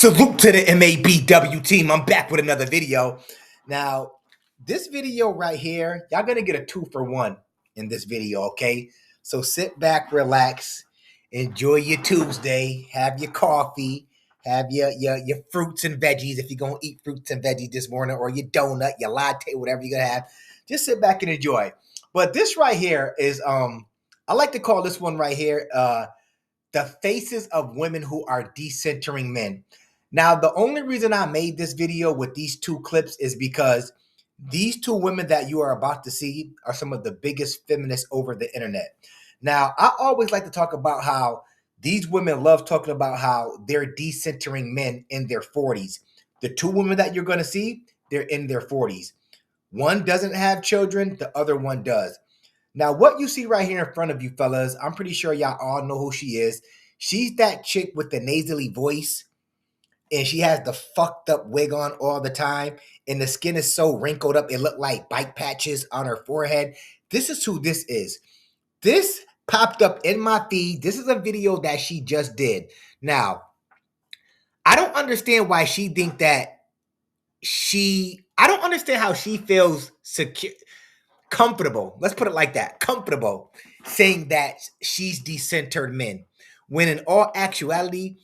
Salute to the MABW team. I'm back with another video. Now, this video right here, y'all gonna get a 2-for-1 in this video, okay? So sit back, relax, enjoy your Tuesday, have your coffee, have your fruits and veggies if you're gonna eat fruits and veggies this morning, or your donut, your latte, whatever you're gonna have. Just sit back and enjoy. But this right here is I like to call this one right here the faces of women who are decentering men. Now, the only reason I made this video with these two clips is because these two women that you are about to see are some of the biggest feminists over the internet. Now, I always like to talk about how these women love talking about how they're decentering men in their 40s. The two women that you're going to see, they're in their 40s. One doesn't have children, the other one does. Now, what you see right here in front of you, fellas, I'm pretty sure y'all all know who she is. She's that chick with the nasally voice, and she has the fucked up wig on all the time, and the skin is so wrinkled up, it looked like bite patches on her forehead. This is who this is. This popped up in my feed. This is a video that she just did. Now, I don't understand why she think that I don't understand how she feels secure. Comfortable, let's put it like that, comfortable saying that she's decentered men, when in all actuality,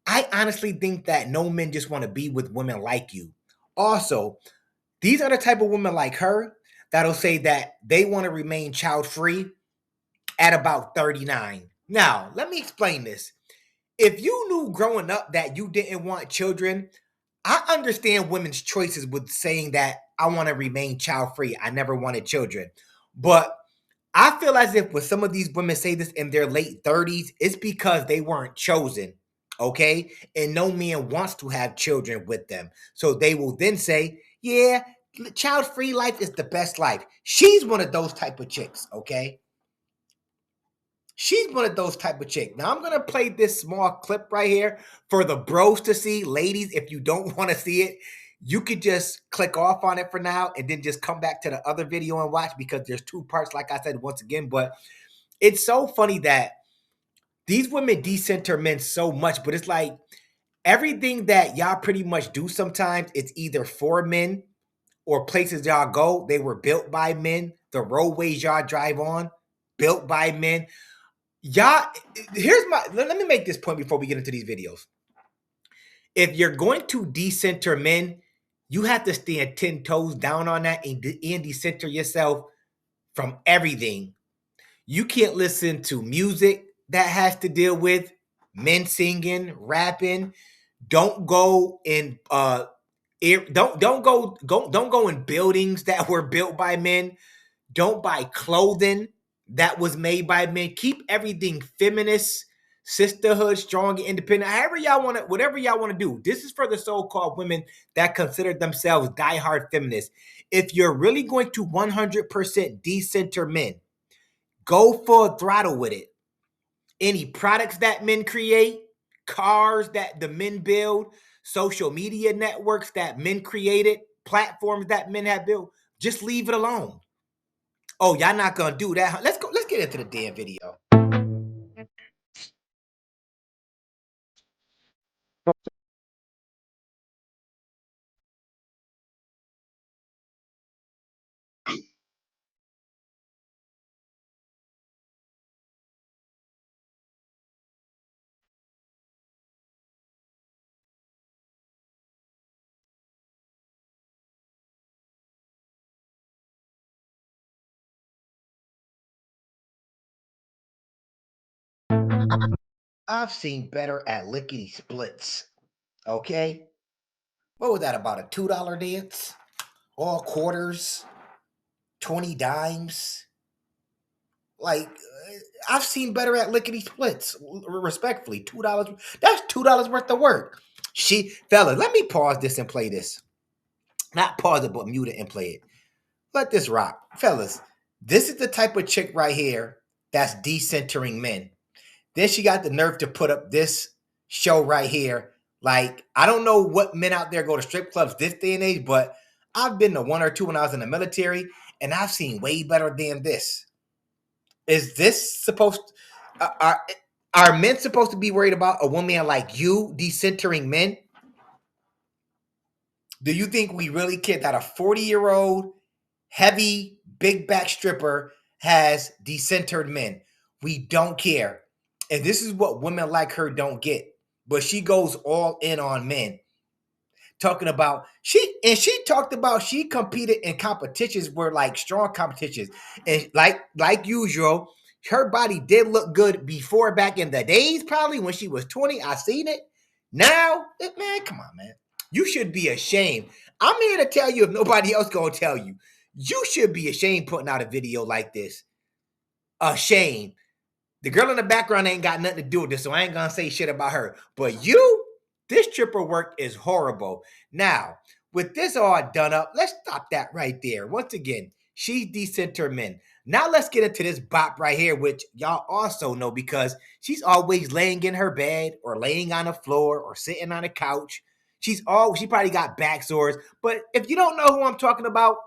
I honestly think that no men just want to be with women like you. Also, these are the type of women like her that'll say that they want to remain child-free at about 39. Now, let me explain this. If you knew growing up that you didn't want children, I understand women's choices with saying that I want to remain child-free. I never wanted children. But I feel as if when some of these women say this in their late 30s, it's because they weren't chosen, okay? And no man wants to have children with them. So they will then say, yeah, child-free life is the best life. She's one of those type of chicks, okay? She's one of those type of chicks. Now, I'm going to play this small clip right here for the bros to see. Ladies, if you don't want to see it, you could just click off on it for now and then just come back to the other video and watch, because there's two parts, like I said, once again. But it's so funny that these women decenter men so much, but it's like everything that y'all pretty much do sometimes, it's either for men or places y'all go, they were built by men. The roadways y'all drive on, built by men. Y'all, let me make this point before we get into these videos. If you're going to decenter men, you have to stand 10 toes down on that and decenter yourself from everything. You can't listen to music that has to deal with men singing, rapping. Don't go in don't go in buildings that were built by men. Don't buy clothing that was made by men. Keep everything feminist, sisterhood, strong, and independent. However y'all want to, whatever y'all want to do. This is for the so-called women that consider themselves diehard feminists. If you're really going to 100% decenter men, go full throttle with it. Any products that men create, cars that the men build, social media networks that men created, platforms that men have built, just leave it alone. Oh, y'all not gonna do that? Let's go. Let's get into the damn video. I've seen better at lickety splits. Okay, what was that, about a $2 dance? All quarters, 20 dimes. Like, I've seen better at lickety splits. Respectfully, $2. That's $2 worth of work. Fellas, let me pause this and play this. Not pause it, but mute it and play it. Let this rock. Fellas, this is the type of chick right here that's decentering men. Then she got the nerve to put up this show right here. Like, I don't know what men out there go to strip clubs this day and age, but I've been to one or two when I was in the military, and I've seen way better than this. Is this supposed are men supposed to be worried about a woman like you decentering men? Do you think we really care that a 40-year-old heavy big back stripper has decentered men? We don't care. And this is what women like her don't get. But she goes all in on men. Talking about she talked about she competed in competitions where like strong competitions. And like usual, her body did look good before back in the days, probably when she was 20. I seen it. Now, man, come on, man. You should be ashamed. I'm here to tell you if nobody else gonna tell you. You should be ashamed putting out a video like this. Ashamed. The girl in the background ain't got nothing to do with this, so I ain't gonna say shit about her. But you, this stripper work is horrible. Now, with this all done up, let's stop that right there. Once again, she's decentered men. Now let's get into this bop right here, which y'all also know because she's always laying in her bed or laying on the floor or sitting on a couch. She probably got back sores. But if you don't know who I'm talking about,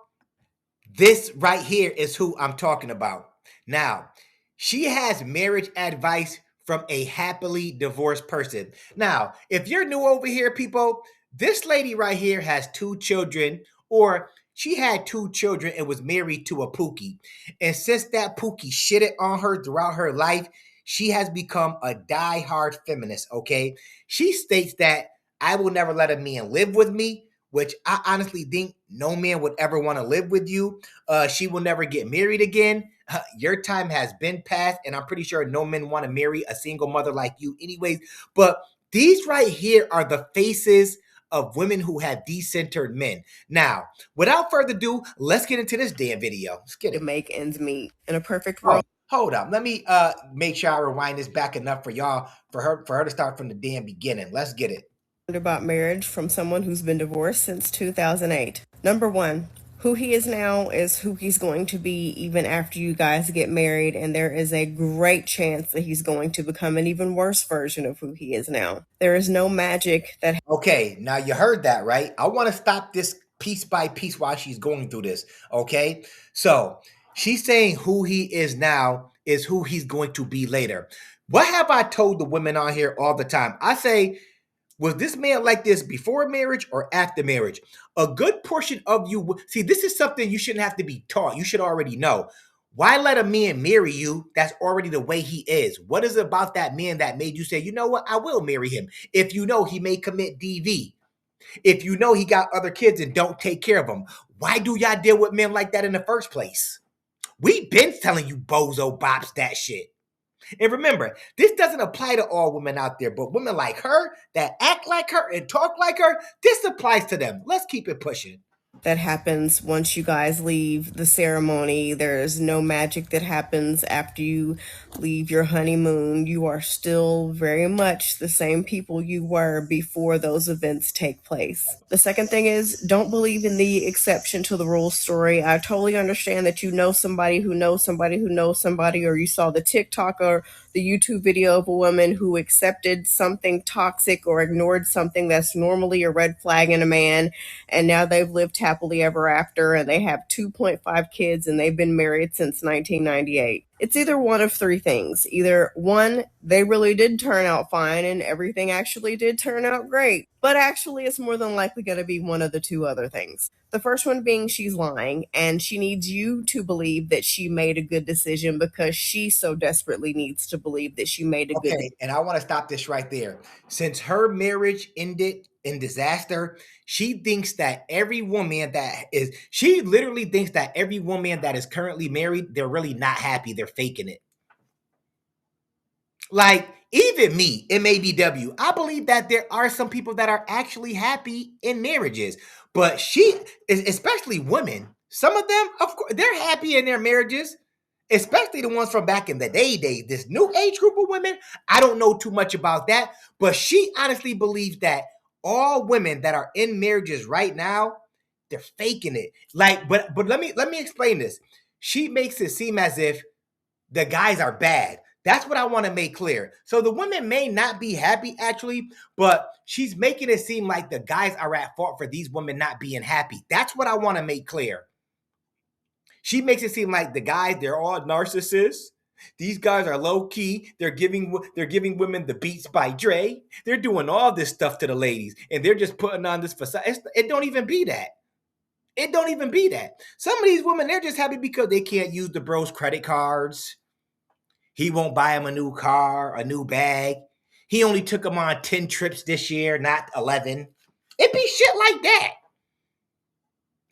this right here is who I'm talking about. Now, she has marriage advice from a happily divorced person. Now, if you're new over here, people, this lady right here has 2 children, or she had 2 children and was married to a Pookie. And since that Pookie shitted on her throughout her life, she has become a die-hard feminist, okay? She states that I will never let a man live with me, which I honestly think no man would ever want to live with you. She will never get married again. Your time has been passed, and I'm pretty sure no men want to marry a single mother like you anyways. But these right here are the faces of women who have decentered men. Now, without further ado, let's get into this damn video. Let's get it. To make ends meet. In a perfect world. Hold up. Let me make sure I rewind this back enough for y'all for her to start from the damn beginning. Let's get it. About marriage from someone who's been divorced since 2008. Number 1, who he is now is who he's going to be even after you guys get married, and there is a great chance that he's going to become an even worse version of who he is now. There is no magic that... Okay, now you heard that, right? I want to stop this piece by piece while she's going through this, okay? So, she's saying who he is now is who he's going to be later. What have I told the women on here all the time? I say, was this man like this before marriage or after marriage? A good portion of you, see, this is something you shouldn't have to be taught. You should already know. Why let a man marry you that's already the way he is? What is it about that man that made you say, you know what, I will marry him? If you know he may commit DV, if you know he got other kids and don't take care of them, why do y'all deal with men like that in the first place? We've been telling you bozo bops that shit. And remember, this doesn't apply to all women out there, but women like her that act like her and talk like her, this applies to them. Let's keep it pushing. That happens once you guys leave the ceremony. There's no magic that happens after you leave your honeymoon. You are still very much the same people you were before those events take place. The second thing is, don't believe in the exception to the rule story. I totally understand that you know somebody who knows somebody who knows somebody, or you saw the TikTok or the YouTube video of a woman who accepted something toxic or ignored something that's normally a red flag in a man, and now they've lived happily ever after, and they have 2.5 kids, and they've been married since 1998. It's either one of 3 things. Either 1, they really did turn out fine and everything actually did turn out great. But actually, it's more than likely going to be one of the 2 other things. The first one being she's lying, and she needs you to believe that she made a good decision because she so desperately needs to believe that she made a good decision. And I want to stop this right there. Since her marriage ended in disaster, she thinks that every woman she literally thinks that every woman that is currently married, they're really not happy. They're faking it. Like, even me in MABW, I believe that there are some people that are actually happy in marriages. But especially women, some of them, of course, they're happy in their marriages, especially the ones from back in the days. This new age group of women, I don't know too much about that, but she honestly believes that all women that are in marriages right now, they're faking it. Like, but let me explain this. She makes it seem as if the guys are bad. That's what I want to make clear. So the women may not be happy actually, but she's making it seem like the guys are at fault for these women not being happy. That's what I want to make clear. She makes it seem like the guys, they're all narcissists. These guys are low key. They're giving women the Beats by Dre. They're doing all this stuff to the ladies, and they're just putting on this facade. It don't even be that. It don't even be that. Some of these women, they're just happy because they can't use the bro's credit cards. He won't buy them a new car, a new bag. He only took them on 10 trips this year, not 11. It be shit like that.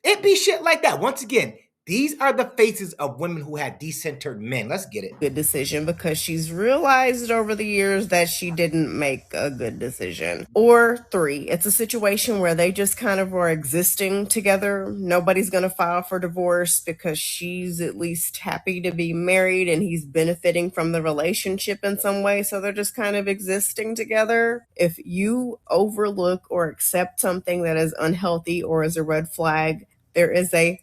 It be shit like that. Once again, these are the faces of women who have decentered men. Let's get it. Good decision because she's realized over the years that she didn't make a good decision. Or 3, it's a situation where they just kind of are existing together. Nobody's going to file for divorce because she's at least happy to be married and he's benefiting from the relationship in some way. So they're just kind of existing together. If you overlook or accept something that is unhealthy or is a red flag, there is a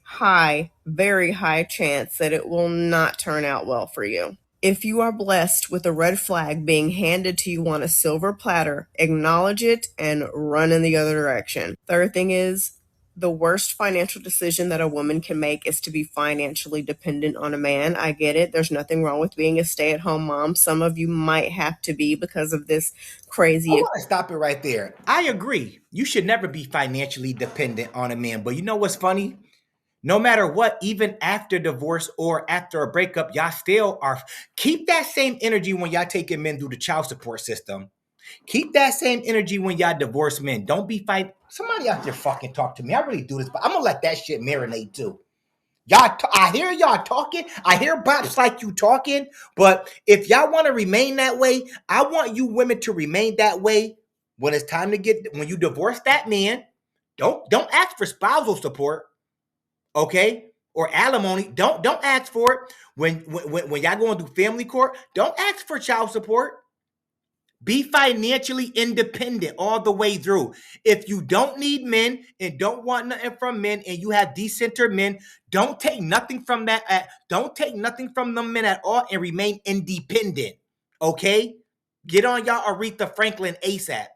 very high chance that it will not turn out well for you. If you are blessed with a red flag being handed to you on a silver platter, acknowledge it and run in the other direction. Third thing is, the worst financial decision that a woman can make is to be financially dependent on a man. I get it. There's nothing wrong with being a stay-at-home mom. Some of you might have to be because of this crazy. I want to stop it right there. I agree. You should never be financially dependent on a man. But you know what's funny? No matter what, even after divorce or after a breakup, y'all still are. Keep that same energy when y'all taking men through the child support system. Keep that same energy when y'all divorce men. Don't be fight. Somebody out there fucking talk to me. I really do this, but I'm gonna let that shit marinate too. I hear y'all talking. I hear bops like you talking. But if y'all want to remain that way, I want you women to remain that way. When it's time to when you divorce that man, don't ask for spousal support, okay, or alimony. Don't ask for it. When y'all going through family court, don't ask for child support. Be financially independent all the way through. If you don't need men and don't want nothing from men and you have decentered men, don't take nothing from that. Don't take nothing from the men at all and remain independent. Okay? Get on y'all Aretha Franklin ASAP.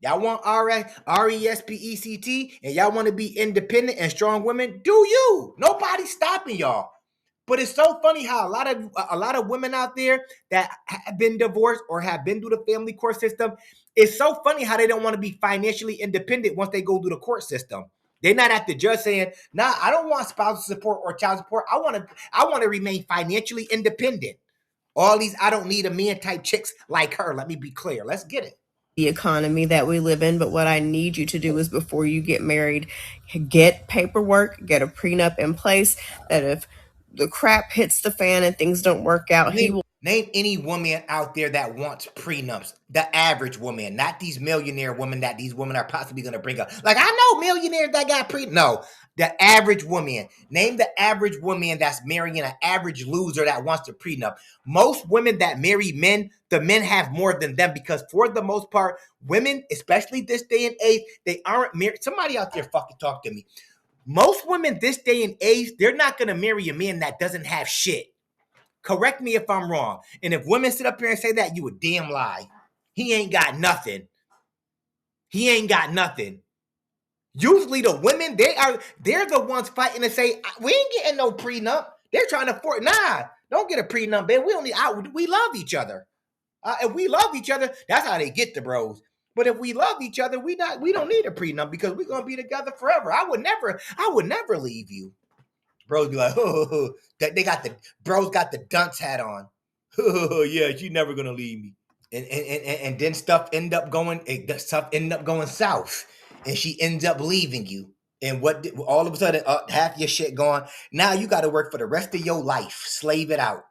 Y'all want RESPECT and y'all want to be independent and strong women? Do you? Nobody's stopping y'all. But it's so funny how a lot of women out there that have been divorced or have been through the family court system, it's so funny how they don't want to be financially independent once they go through the court system. They're not at the judge saying, "Nah, I don't want spousal support or child support. I want to remain financially independent." All these I don't need a man type chicks like her. Let me be clear. Let's get it. The economy that we live in. But what I need you to do is before you get married, get paperwork, get a prenup in place that if the crap hits the fan and things don't work out, he will. Name any woman out there that wants prenups. The average woman, not these millionaire women that these women are possibly going to bring up. Like, I know millionaires that got prenup. No, the average woman. Name the average woman that's marrying an average loser that wants the prenup. Most women that marry men, the men have more than them because for the most part, women, especially this day and age, they aren't married. Somebody out there fucking talk to me. Most women this day and age, they're not going to marry a man that doesn't have shit. Correct me if I'm wrong. And if women sit up here and say that, you a damn lie. He ain't got nothing. He ain't got nothing. Usually the women, they're the ones fighting to say, we ain't getting no prenup. They're trying to force, nah, don't get a prenup, babe. We love each other. If we love each other, that's how they get the bros. But if we love each other, we don't need a prenup because we're gonna be together forever. I would never leave you. Bros be like, oh, they got the bros got the dunce hat on. Oh, yeah, she's never gonna leave me. And then stuff end up going south, and she ends up leaving you. And all of a sudden, half your shit gone. Now you got to work for the rest of your life, slave it out.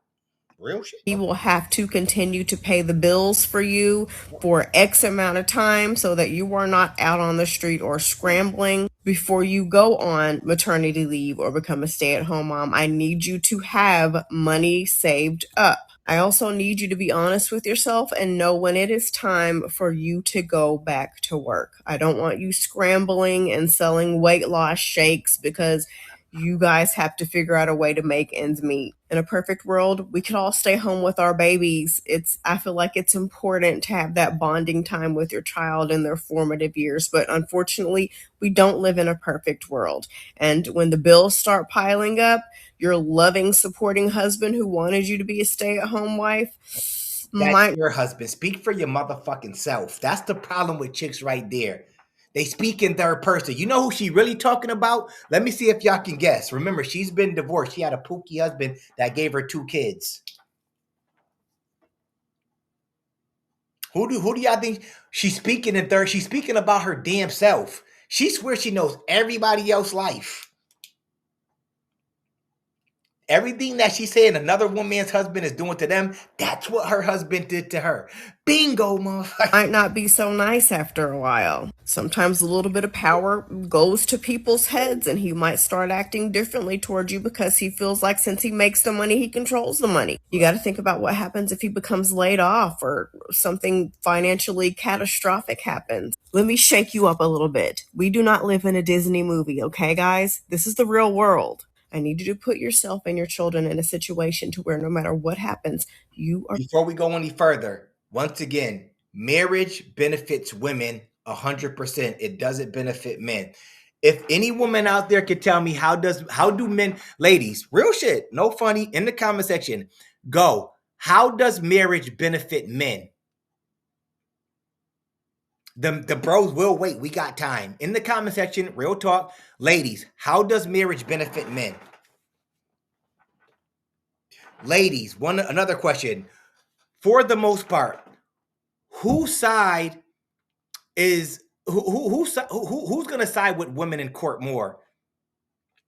Real shit. He will have to continue to pay the bills for you for X amount of time so that you are not out on the street or scrambling before you go on maternity leave or become a stay-at-home mom. I need you to have money saved up. I also need you to be honest with yourself and know when it is time for you to go back to work. I don't want you scrambling and selling weight loss shakes because You guys have to figure out a way to make ends meet. In a perfect world, we could all stay home with our babies. I feel like it's important to have that bonding time with your child in their formative years, but unfortunately, we don't live in a perfect world. And when the bills start piling up, your loving, supporting husband who wanted you to be a stay-at-home wife That's might your husband. Speak for your motherfucking self. That's the problem with chicks right there. They speak in third person. You know who she really talking about? Let me see if y'all can guess. Remember, she's been divorced. She had a pookie husband that gave her 2 kids. Who do y'all think she's speaking in third? She's speaking about her damn self. She swears she knows everybody else's life. Everything that she's saying another woman's husband is doing to them, that's what her husband did to her. Bingo, motherfucker. might not be so nice after a while. Sometimes a little bit of power goes to people's heads and he might start acting differently towards you because he feels like since he makes the money, he controls the money. You got to think about what happens if he becomes laid off or something financially catastrophic happens. Let me shake you up a little bit. We do not live in a Disney movie, okay, guys? This is the real world. I need you to put yourself and your children in a situation to where no matter what happens, you are. Before we go any further, once again, marriage benefits women 100%. It doesn't benefit men. If any woman out there could tell me how do men, ladies, real shit, no funny, in the comment section, go. How does marriage benefit men? The bros will wait. We got time. In the comment section, real talk, ladies, how does marriage benefit men? Ladies, another question. For the most part, whose side is who's gonna side with women in court more?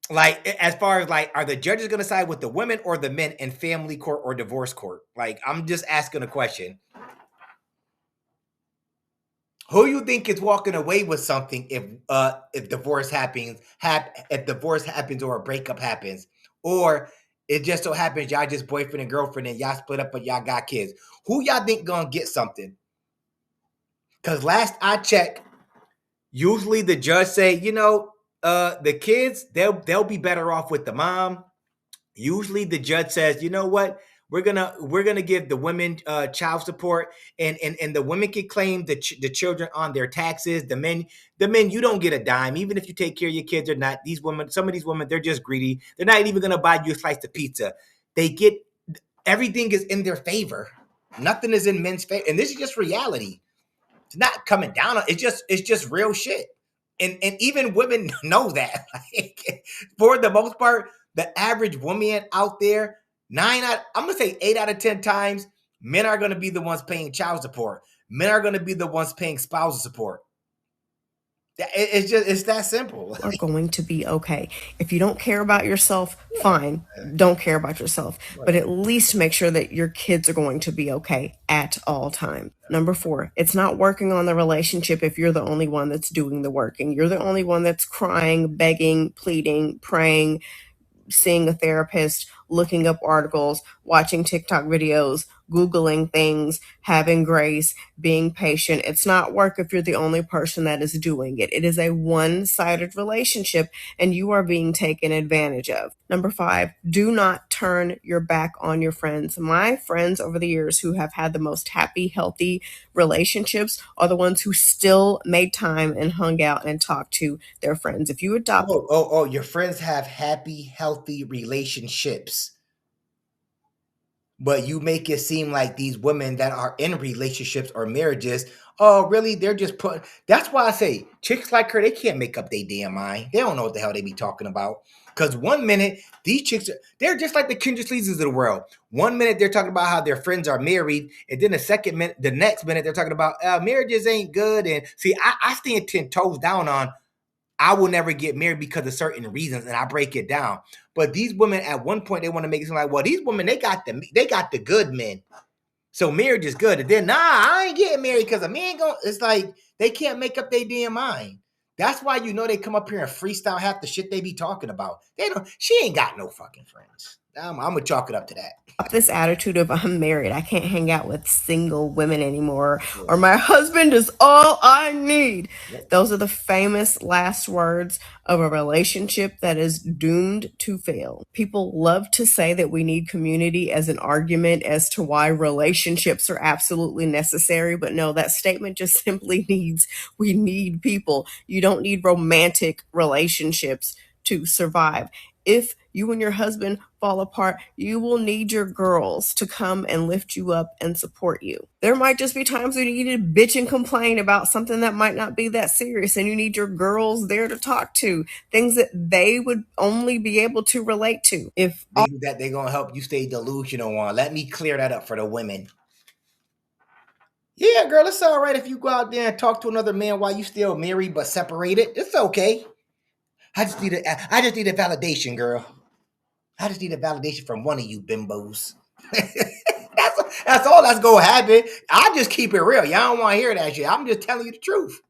Like, as far as like, are the judges gonna side with the women or the men in family court or divorce court? Like, I'm just asking a question. Who you think is walking away with something if divorce happens, if divorce happens or a breakup happens, or it just so happens y'all just boyfriend and girlfriend and y'all split up but y'all got kids? Who y'all think gonna get something? Because last I checked, usually the judge say, the kids, they'll be better off with the mom. Usually the judge says, you know what, we're gonna give the women child support, and the women can claim the children on their taxes. The men, you don't get a dime, even if you take care of your kids or not. These women, some of these women, they're just greedy. They're not even gonna buy you a slice of pizza. They get everything is in their favor. Nothing is in men's favor, and this is just reality. It's not coming down on, it's just real shit. And even women know that. Like, for the most part, the average woman out there, I'm gonna say 8 out of 10 times, men are gonna be the ones paying child support. Men are gonna be the ones paying spousal support. It's that simple. Are going to be okay. If you don't care about yourself, fine, don't care about yourself, but at least make sure that your kids are going to be okay at all times. Number 4, it's not working on the relationship if you're the only one that's doing the working. You're the only one that's crying, begging, pleading, praying, seeing a therapist, looking up articles, watching TikTok videos, Googling things, having grace, being patient. It's not work if you're the only person that is doing it. It is a one-sided relationship and you are being taken advantage of. Number 5, do not turn your back on your friends. My friends over the years who have had the most happy, healthy relationships are the ones who still made time and hung out and talked to their friends. If you adopt Your friends have happy, healthy relationships. But you make it seem like these women that are in relationships or marriages, oh, really? They're just putting. That's why I say chicks like her, they can't make up their damn mind. They don't know what the hell they be talking about. Because one minute, these chicks, they're just like the Kendra Sleezes of the world. One minute, they're talking about how their friends are married. And then the next minute, they're talking about marriages ain't good. And see, I stand 10 toes down on I will never get married because of certain reasons, and I break it down. But these women, at one point, they want to make it seem like, well, these women, they got the good men, so marriage is good. And then, nah, I ain't getting married because a man going. It's like they can't make up their damn mind. That's why they come up here and freestyle half the shit they be talking about. They don't. She ain't got no fucking friends. I'm gonna chalk it up to that. This attitude of I'm married, I can't hang out with single women anymore, Yeah. or my husband is all I need. Yep. Those are the famous last words of a relationship that is doomed to fail. People love to say that we need community as an argument as to why relationships are absolutely necessary, but no, that statement just simply needs we need people. You don't need romantic relationships to survive. If you and your husband fall apart, you will need your girls to come and lift you up and support you. There might just be times when you need to bitch and complain about something that might not be that serious, and you need your girls there to talk to, things that they would only be able to relate to. If Things that they're gonna help you stay delusional on. Let me clear that up for the women. Yeah, girl, it's all right if you go out there and talk to another man while you still married but separated. It's okay. I just need a validation, girl. I just need a validation from one of you bimbos. that's all that's gonna happen. I just keep it real. Y'all don't want to hear that shit. I'm just telling you the truth.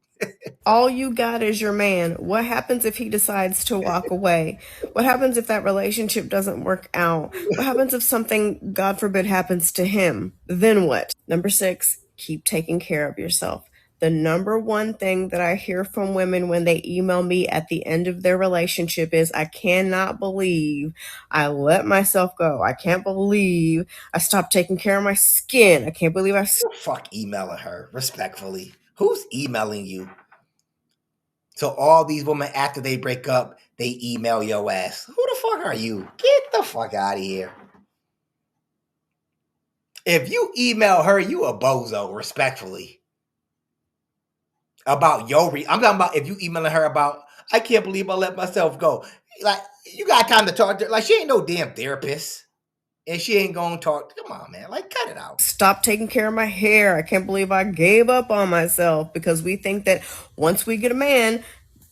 all you got is your man, what happens if he decides to walk away? What happens if that relationship doesn't work out? What happens if something, God forbid, happens to him? Then what? Number 6, keep taking care of yourself. The number one thing that I hear from women when they email me at the end of their relationship is, I cannot believe I let myself go. I can't believe I stopped taking care of my skin. I can't believe I Fuck emailing her, respectfully. Who's emailing you? So all these women, after they break up, they email your ass. Who the fuck are you? Get the fuck out of here. If you email her, you a bozo, respectfully. About I'm talking about if you emailing her about, I can't believe I let myself go. Like, you got time to talk to her. Like, she ain't no damn therapist. And she ain't gonna talk. Come on, man. Like, cut it out. stop taking care of my hair. I can't believe I gave up on myself, because we think that once we get a man,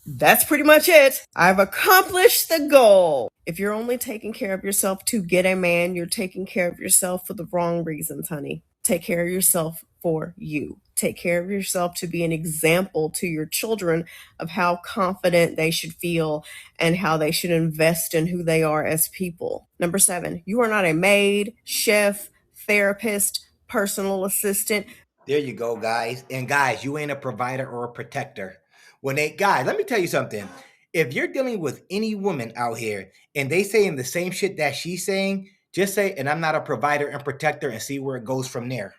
that's pretty much it. I've accomplished the goal. If you're only taking care of yourself to get a man, you're taking care of yourself for the wrong reasons, honey. Take care of yourself for you. Take care of yourself to be an example to your children of how confident they should feel and how they should invest in who they are as people. Number 7, you are not a maid, chef, therapist, personal assistant. There you go, guys. And guys, you ain't a provider or a protector. Guys, let me tell you something. If you're dealing with any woman out here and they saying the same shit that she's saying, just say, and I'm not a provider and protector, and see where it goes from there.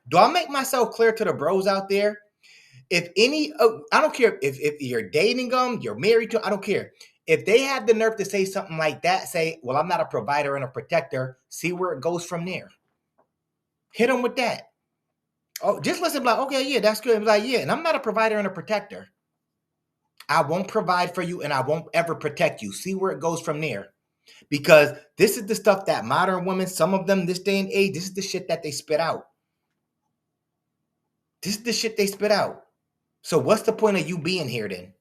Do I make myself clear to the bros out there? If any, I don't care if you're dating them, you're married to, I don't care. If they have the nerve to say something like that, say, well, I'm not a provider and a protector, see where it goes from there. Hit them with that. Oh, just listen, like, okay, yeah, that's good. Like, yeah, and I'm not a provider and a protector. I won't provide for you and I won't ever protect you. See where it goes from there. Because this is the stuff that modern women, some of them this day and age, this is the shit that they spit out. This is the shit they spit out. So what's the point of you being here then?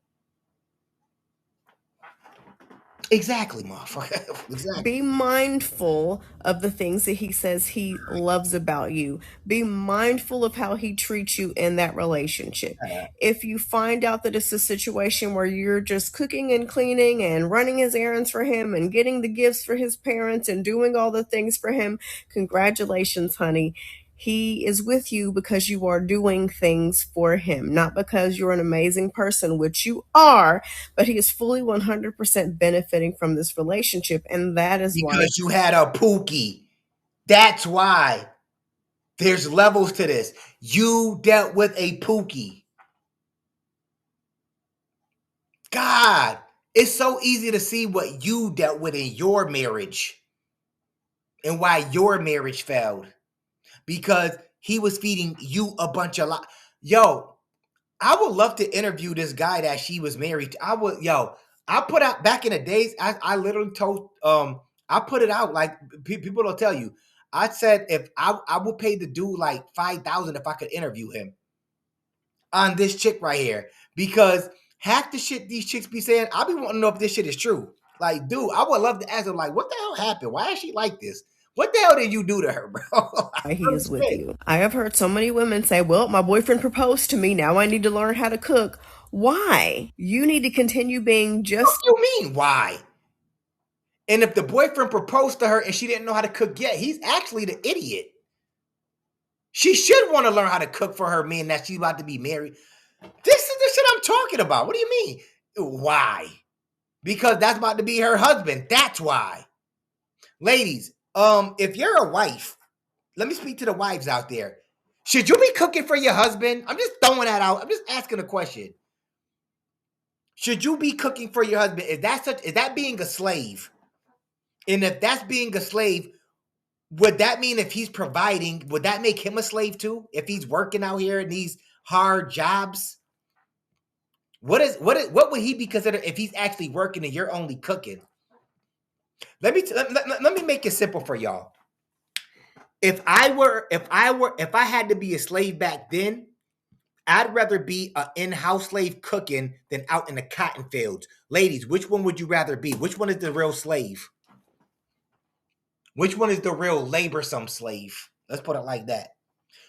Exactly, motherfucker. Exactly. Be mindful of the things that he says he loves about you. Be mindful of how he treats you in that relationship. If you find out that it's a situation where you're just cooking and cleaning and running his errands for him and getting the gifts for his parents and doing all the things for him, congratulations, honey. He is with you because you are doing things for him, not because you're an amazing person, which you are, but he is fully 100% benefiting from this relationship. And that is why. Because you had a pookie. That's why. There's levels to this. You dealt with a pookie. God, it's so easy to see what you dealt with in your marriage and why your marriage failed. Because he was feeding you a bunch of lies. Yo, I would love to interview this guy that she was married to. I put out back in the days, I literally told, I put it out like people don't tell you. I said if I would pay the dude like $5,000 if I could interview him on this chick right here, because half the shit these chicks be saying, I be wanting to know if this shit is true. Like, dude, I would love to ask him, like, what the hell happened? Why is she like this? What the hell did you do to her, bro? He is with you. I have heard so many women say, well, my boyfriend proposed to me. Now I need to learn how to cook. Why? You need to continue being just. What do you mean, why? And if the boyfriend proposed to her and she didn't know how to cook yet, he's actually the idiot. She should want to learn how to cook for her man that she's about to be married. This is the shit I'm talking about. What do you mean? Why? Because that's about to be her husband. That's why. Ladies, if you're a wife, let me speak to the wives out there. Should you be cooking for your husband? I'm just throwing that out. I'm just asking a question. Should you be cooking for your husband? Is that being a slave? And if that's being a slave, would that mean if he's providing, would that make him a slave too? If he's working out here in these hard jobs? What would he be considered if he's actually working and you're only cooking? Let me make it simple for y'all. If I had to be a slave back then, I'd rather be an in-house slave cooking than out in the cotton fields. Ladies, which one would you rather be? Which one is the real slave? Which one is the real laborsome slave? Let's put it like that.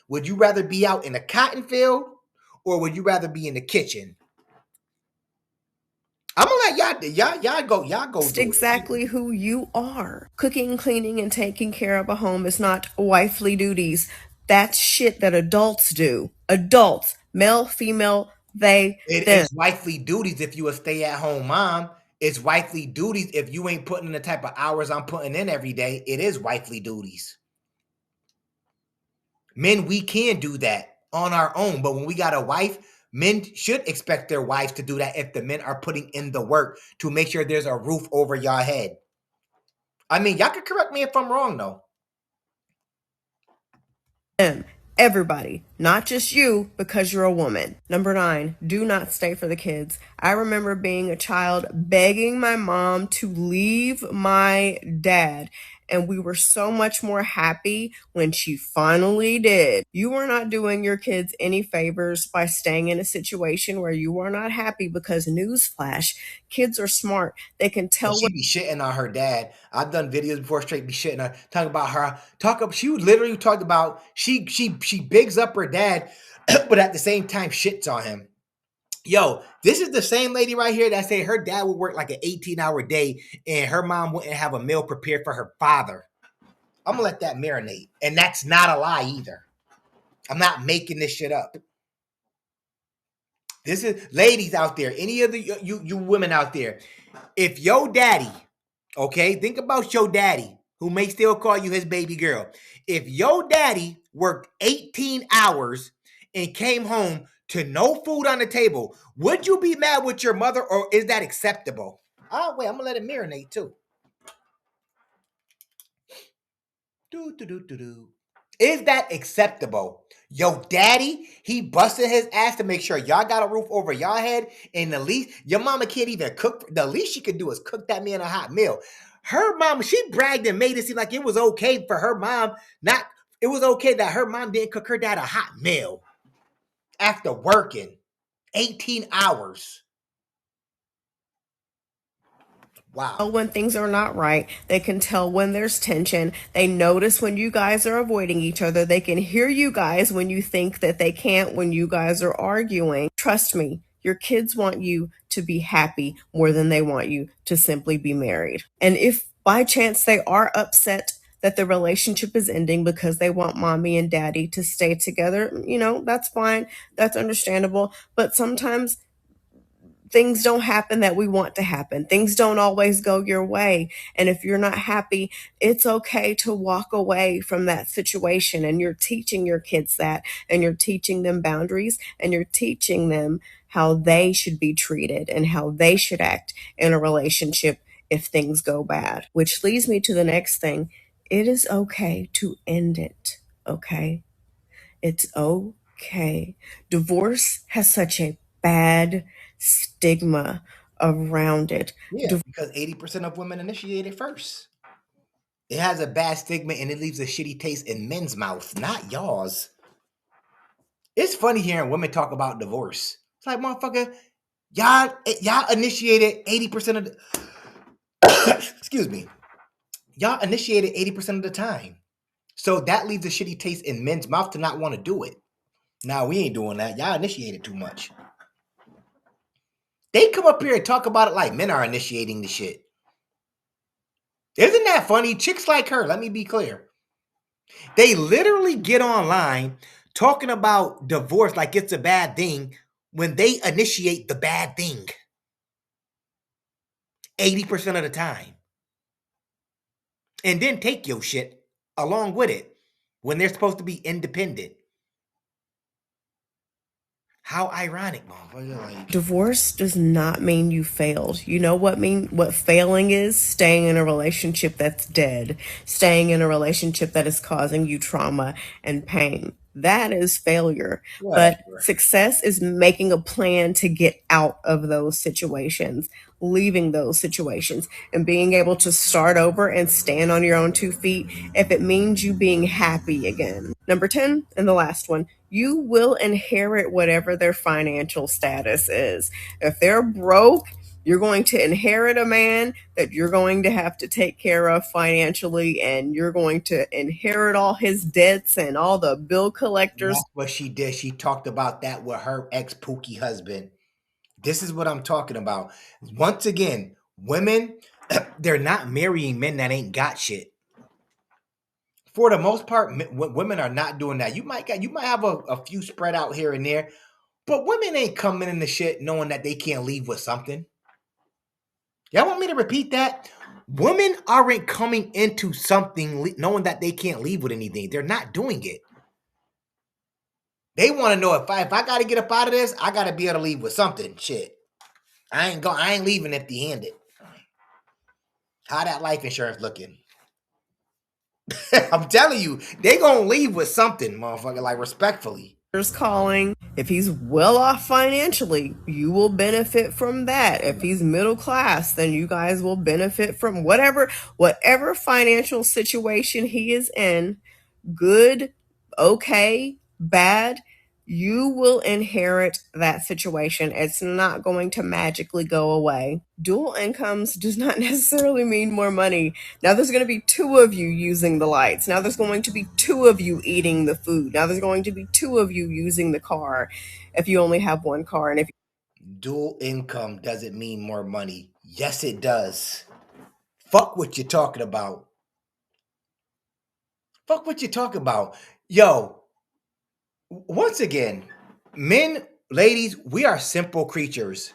Would you rather be out in the cotton field or would you rather be in the kitchen? I'm gonna let y'all go Just do exactly it. who you are. Cooking, cleaning, and taking care of a home is not wifely duties. That's shit that adults do. Adults, male, female, they, them. It's wifely duties if you a stay-at-home mom. It's wifely duties if you ain't putting in the type of hours I'm putting in every day. It is wifely duties. Men, we can do that on our own, but when we got a wife, men should expect their wives to do that if the men are putting in the work to make sure there's a roof over your head. I mean, y'all can correct me if I'm wrong, though. Them. Everybody, not just you because you're a woman. Number 9, do not stay for the kids. I remember being a child begging my mom to leave my dad, and we were so much more happy when she finally did. You are not doing your kids any favors by staying in a situation where you are not happy because, newsflash, kids are smart. They can And tell she what be shitting on her dad. I've done videos before, straight be shitting on, talking about her. She literally talked about she bigs up her dad, but at the same time shits on him. Yo, this is the same lady right here that said her dad would work like an 18-hour day and her mom wouldn't have a meal prepared for her father. I'm gonna let that marinate. And that's not a lie either. I'm not making this shit up. This is ladies out there, any of the you women out there. If your daddy, okay, think about your daddy who may still call you his baby girl. If your daddy worked 18 hours and came home to no food on the table, would you be mad with your mother or is that acceptable? Oh, wait, I'm gonna let it marinate too. Is that acceptable? Yo, daddy, he busted his ass to make sure y'all got a roof over y'all head, and the least your mama can't even cook. The least she could do is cook that man a hot meal. Her mom, she bragged and made it seem like it was okay for her mom not. It was okay that her mom didn't cook her dad a hot meal after working 18 hours. Wow. when things are not right. They can tell when there's tension. They notice when you guys are avoiding each other. They can hear you guys when you think that they can't when you guys are arguing. Trust me, your kids want you to be happy more than they want you to simply be married. And if by chance they are upset that the relationship is ending because they want mommy and daddy to stay together, that's fine. That's understandable. But sometimes things don't happen that we want to happen. Things don't always go your way. And if you're not happy, it's okay to walk away from that situation. And you're teaching your kids that, and you're teaching them boundaries, and you're teaching them how they should be treated and how they should act in a relationship if things go bad. Which leads me to the next thing. It is okay to end it. Okay. It's okay. Divorce has such a bad stigma around it. Yeah, because 80% of women initiate it first. It has a bad stigma and it leaves a shitty taste in men's mouth, not yours. It's funny hearing women talk about divorce. It's like, motherfucker, y'all initiated 80% of the excuse me. Y'all initiated 80% of the time. So that leaves a shitty taste in men's mouth to not want to do it. Now we ain't doing that. Y'all initiated too much. They come up here and talk about it like men are initiating the shit. Isn't that funny? Chicks like her, let me be clear. They literally get online talking about divorce like it's a bad thing when they initiate the bad thing 80% of the time. And then take your shit along with it when they're supposed to be independent. How ironic, motherfucker. Like, Divorce does not mean you failed. You know what failing is? Staying in a relationship that's dead, staying in a relationship that is causing you trauma and pain. That is failure. But whatever. success is making a plan to get out of those situations, leaving those situations, and being able to start over and stand on your own 2 feet if it means you being happy again. Number 10, and the last one, you will inherit whatever their financial status is. If they're broke, you're going to inherit a man that you're going to have to take care of financially, and you're going to inherit all his debts and all the bill collectors. That's what she did. She talked about that with her ex Pookie husband. This is what I'm talking about. Once again, women, they're not marrying men that ain't got shit. For the most part, women are not doing that. You might have a few spread out here and there, but women ain't coming in the shit knowing that they can't leave with something. Y'all want me to repeat that? Women aren't coming into something knowing that they can't leave with anything. They're not doing it. They want to know if I got to get up out of this, I got to be able to leave with something. Shit, I ain't leaving empty-handed. How that life insurance looking? I'm telling you, they gonna leave with something, motherfucker. Like respectfully. Calling. If he's well off financially, you will benefit from that. If he's middle class, then you guys will benefit from whatever financial situation he is in, good, okay, bad, you will inherit that situation. It's not going to magically go away. Dual incomes does not necessarily mean more money. Now there's going to be two of you using the lights. Now there's going to be two of you eating the food. Now there's going to be two of you using the car if you only have one car. And if Dual income doesn't mean more money. Yes, it does. Fuck what you're talking about. Fuck what you're talking about. Yo, once again, men, ladies, we are simple creatures.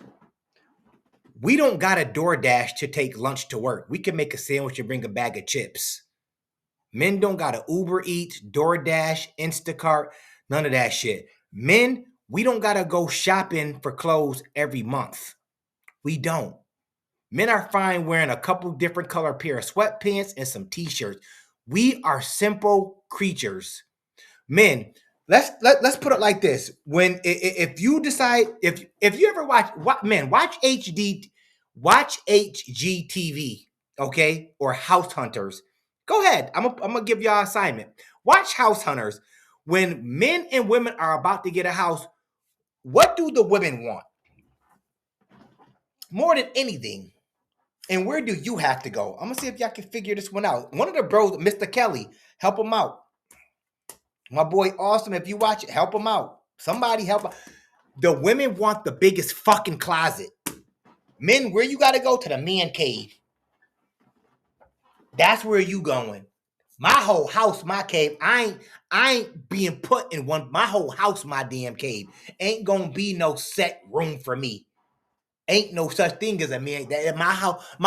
We don't got a DoorDash to take lunch to work. We can make a sandwich and bring a bag of chips. Men don't got to Uber Eats, DoorDash, Instacart, none of that shit. Men, we don't got to go shopping for clothes every month. We don't. Men are fine wearing a couple different color pair of sweatpants and some t-shirts. We are simple creatures. Men, let's put it like this. When if you decide if you ever watch HGTV, okay, or House Hunters. Go ahead. I'm gonna give y'all an assignment. Watch House Hunters. When men and women are about to get a house, what do the women want? More than anything. And where do you have to go? I'm gonna see if y'all can figure this one out. One of the bros, Mr. Kelly, help him out. My boy Awesome, if you watch it, help him out. Somebody help him. The women want the biggest fucking closet. Men, where you gotta go? To the man cave. That's where you going. My whole house, my cave. I ain't being put in one. My whole house, my damn cave. Ain't gonna be no set room for me. Ain't no such thing as a man. That my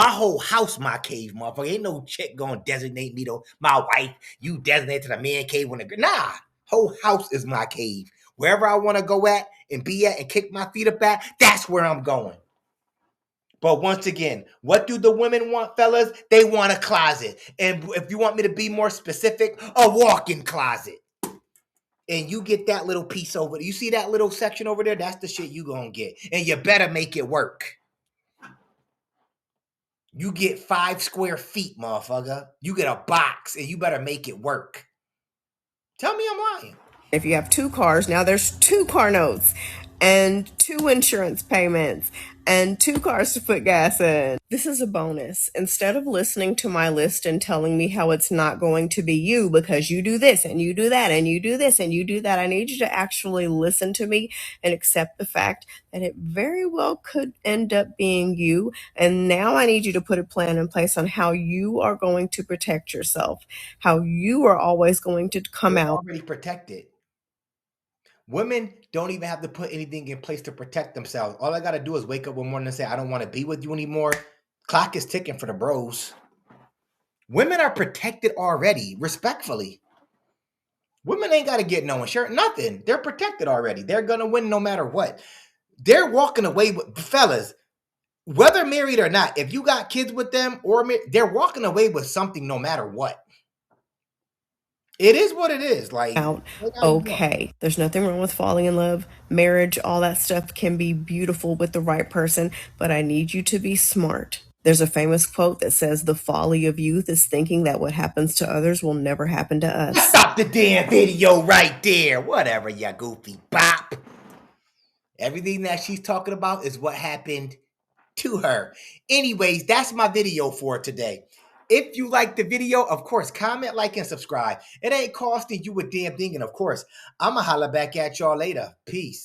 whole house, my cave, motherfucker. Ain't no chick gonna designate me to my wife. You designate to the man cave when the nah. Whole house is my cave. Wherever I want to go at and be at and kick my feet up at, that's where I'm going. But once again, what do the women want, fellas? They want a closet. And if you want me to be more specific, a walk-in closet. And you get that little piece over there. You see that little section over there? That's the shit you gonna get. And you better make it work. You get 5 square feet, motherfucker. You get a box and you better make it work. Tell me I'm lying. if you have two cars, now there's two car notes. and 2 insurance payments and 2 cars to put gas in. This is a bonus. Instead of listening to my list and telling me how it's not going to be you because you do this and you do that and you do this and you do that, I need you to actually listen to me and accept the fact that it very well could end up being you. And now I need you to put a plan in place on how you are going to protect yourself, how you are always going to come You're out already protected. Women don't even have to put anything in place to protect themselves. All I got to do is wake up one morning and say, I don't want to be with you anymore. Clock is ticking for the bros. Women are protected already, respectfully. Women ain't got to get no insurance, nothing. They're protected already. They're going to win no matter what. They're walking away with, fellas, whether married or not, if you got kids with them or they're walking away with something no matter what. It is what it is. Like, out okay. There's nothing wrong with falling in love. Marriage, all that stuff can be beautiful with the right person, but I need you to be smart. There's a famous quote that says, "The folly of youth is thinking that what happens to others will never happen to us." Stop the damn video right there. Whatever, ya goofy bop. Everything that she's talking about is what happened to her. Anyways, that's my video for today. If you like the video, of course, comment, like, and subscribe. It ain't costing you a damn thing. And of course, I'ma holla back at y'all later. Peace.